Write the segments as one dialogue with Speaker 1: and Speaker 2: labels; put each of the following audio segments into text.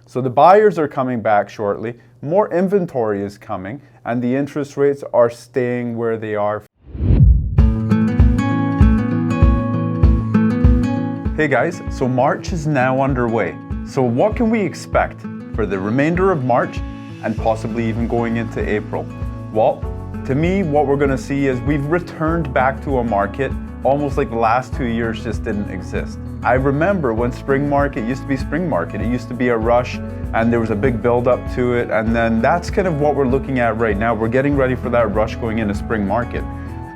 Speaker 1: So the buyers are coming back shortly, more inventory is coming, and the interest rates are staying where they are. Hey guys, so March is now underway. So what can we expect for the remainder of March and possibly even going into April? Well, to me, what we're gonna see is we've returned back to a market almost like the last 2 years just didn't exist. I remember when spring market used to be spring market. It used to be a rush and there was a big build up to it, and then that's kind of what we're looking at right now. We're getting ready for that rush going into spring market.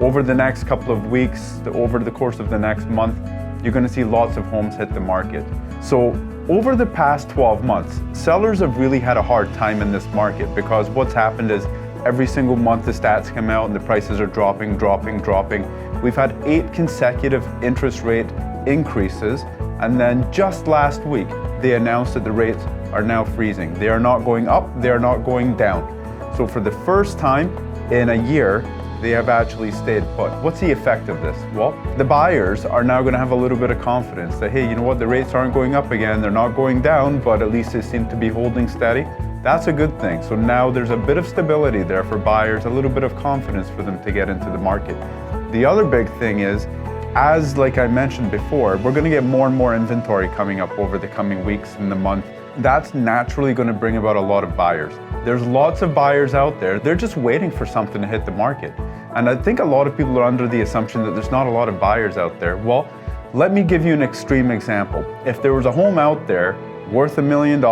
Speaker 1: Over the next couple of weeks, over the course of the next month, you're going to see lots of homes hit the market. So over the past 12 months, sellers have really had a hard time in this market because what's happened is every single month the stats come out and the prices are dropping. We've had 8 consecutive interest rate increases, and then just last week they announced that the rates are now freezing. They are not going up, they are not going down. So for the first time in a year, they have actually stayed put. What's the effect of this? Well, the buyers are now going to have a little bit of confidence that, hey, you know what, the rates aren't going up again, they're not going down, but at least they seem to be holding steady. That's a good thing. So now there's a bit of stability there for buyers, a little bit of confidence for them to get into the market. The other big thing is, as like I mentioned before, we're going to get more and more inventory coming up over the coming weeks and the month. That's naturally going to bring about a lot of buyers. There's lots of buyers out there. They're just waiting for something to hit the market. And I think a lot of people are under the assumption that there's not a lot of buyers out there. Well, let me give you an extreme example. If there was a home out there worth $1 million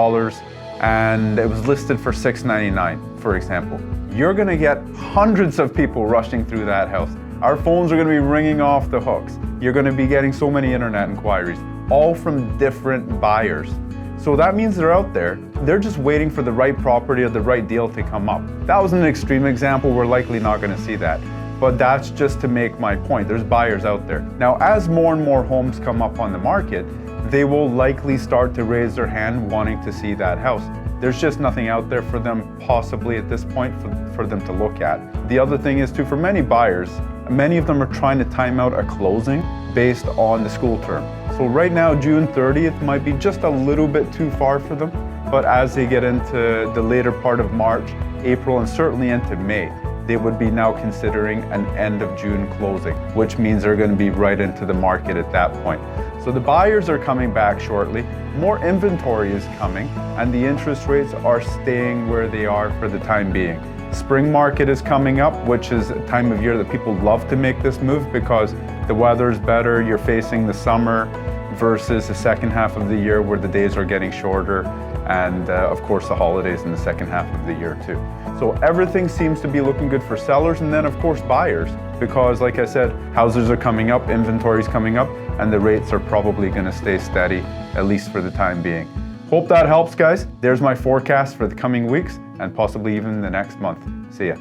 Speaker 1: and it was listed for $699, for example, you're going to get hundreds of people rushing through that house. Our phones are going to be ringing off the hooks. You're going to be getting so many internet inquiries, all from different buyers. So that means they're out there. They're just waiting for the right property or the right deal to come up. That was an extreme example. We're likely not going to see that. But that's just to make my point. There's buyers out there. Now, as more and more homes come up on the market, they will likely start to raise their hand wanting to see that house. There's just nothing out there for them possibly at this point for them to look at. The other thing is too, for many buyers, many of them are trying to time out a closing based on the school term. So right now, June 30th might be just a little bit too far for them, but as they get into the later part of March, April, and certainly into May, they would be now considering an end of June closing, which means they're going to be right into the market at that point. So the buyers are coming back shortly, more inventory is coming, and the interest rates are staying where they are for the time being. Spring market is coming up, which is a time of year that people love to make this move because the weather is better, you're facing the summer versus the second half of the year where the days are getting shorter, and of course the holidays in the second half of the year too. So everything seems to be looking good for sellers, and then of course buyers, because like I said, houses are coming up, inventory is coming up, and the rates are probably going to stay steady, at least for the time being. Hope that helps, guys. There's my forecast for the coming weeks and possibly even the next month. See ya.